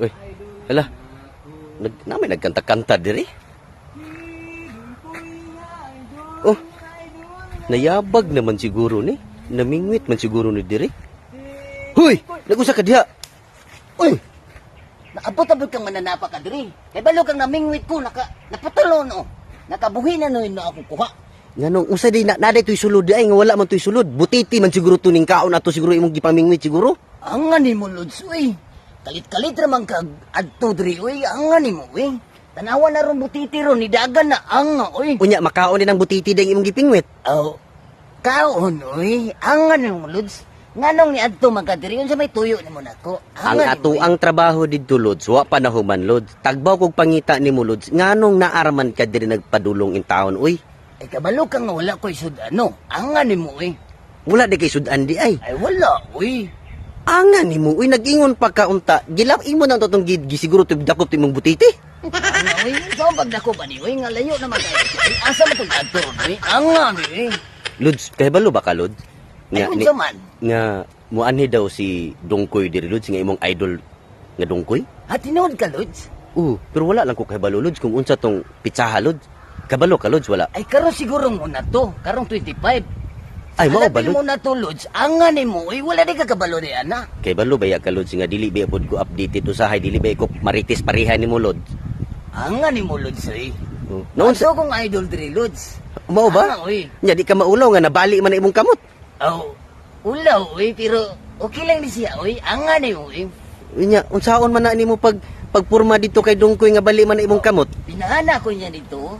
Uy, hala. Namin nagkanta-kanta diri. Oh, nayabag naman siguro ni. Namingwit man siguro ni diri. Huy! Nag-usa ka diha. Uy! Naabot-abot kang mananapa ka diri. Kay balo kang namingwit ko, napatulo no. Nakabuhi na no yun na ako kuha. Nganong usa di naday toy sulod ay nga wala man toy sulod. Butiti man siguro tuning kaon ato siguro imong gipamingwit siguro. Ang ni mo, Lods, uy. Kalit-kalit ramang kag adto diri, uy. Ang ni mo, uy. Tanawa na ron butiti ron, nidagan na ang, uy. Unya makaon din ang butiti ding imong gipingwit. Oh, kaon, uy. Ang ni mo, Lods. Nganong ni adto magkadiri, yun sa may tuyo ni mo nako. Ang ato ang trabaho didto Lods, wa pa nahuman Lods. Tagbaw kog pangita nimo Lods. Nganong naaraman ka diri nagpadulong in taon uy? Ay kabalo ka nga wala ko'y sudano. Ang ni mo, uy. Wala di kay sudan di ay. Ay wala, uy. Anga nimo uy nag-ingon pa ka unta. Gilap imo nang totong siguro tibdakop timong butiti. Ang uy, ikaw ang pagdako pa ni, uy. Nga layo naman kayo. Ay, asa mo itong adto ron, uy. Ang ni, uy. Lods, kay balo ba ka Lods? Ay, unsa man. Nga muanhi daw si Dongkoy diri Lods nga imong idol nga Dongkoy? Ha, tinood ka, Lods? Pero wala lang ko kay balo Lods kung unsa tong pitsaha Lods. Kabalo ka Lods wala. Ay, karon siguro muna to. Karong 25. Ay mao ba Hanapin Lods? mo na to, Lods. Ang ni mo, uy. Wala di ka kabalo di, ana. Kay balo baya ka Lods nga dili ba pod ko updated usahay dili ba ko marites pareha nimo Lods. Ang ni mo, Lods, uy. Noon Ato kong idol diri, Lods. mao ba? Ang, uy. Nya di ka maulaw nga nabali man na imong kamot. Oh, ulaw, uy. Pero okay lang ni siya, uy. Ang ni mo, uy. Nya unsaon man na nimo pagpurma dito kay Dongkoy nga bali man na imong kamot? Pinahana ko niya dito.